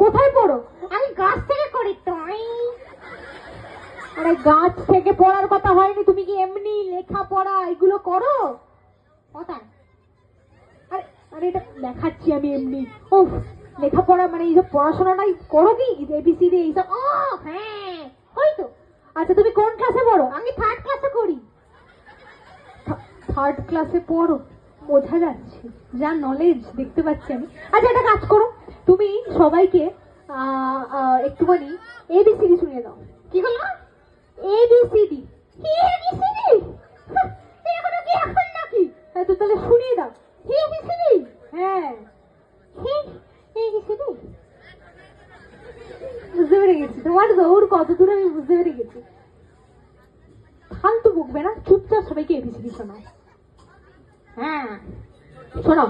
কোথায় পড়ো? আমি গাছ থেকে করি তুই। আরে গাছ থেকে পড়ার কথা হয়নি, তুমি কি এমনি লেখাপড়া এগুলো করো? কোথায়? আরে আরে এটা দেখাচ্ছি আমি এমনি। ও লেখাপড়া মানে এইসব পড়াশোনাটাই করো কি? এবিসিডি এইসব? ও হ্যাঁ ওই তো। আচ্ছা তুমি কোন ক্লাসে পড়ো? আমি 3rd ক্লাসে করি। 3rd ক্লাসে পড়ো, বোঝা যাচ্ছে, যা নলেজ দেখতে পাচ্ছি আমি। আচ্ছা একটা কাজ করো, তুমি সবাইকে একটুখানি এবিসিডি শুনিয়ে দাও। কি হলো? এবিসিডি। এবিসিডি? এগুলো কি এখন নাকি? হ্যাঁ তো তাহলে শুনিয়ে দাও। এবিসিডি? হ্যাঁ এবিসিডি? বুঝতে পেরে গেছি, তোমার দৌড় কত দূর আমি বুঝতে পেরে গেছি। ফালতু বকবে না, চুপচাপ সবাইকে এবিসিডি শোনাও। হ্যাঁ শোনাও।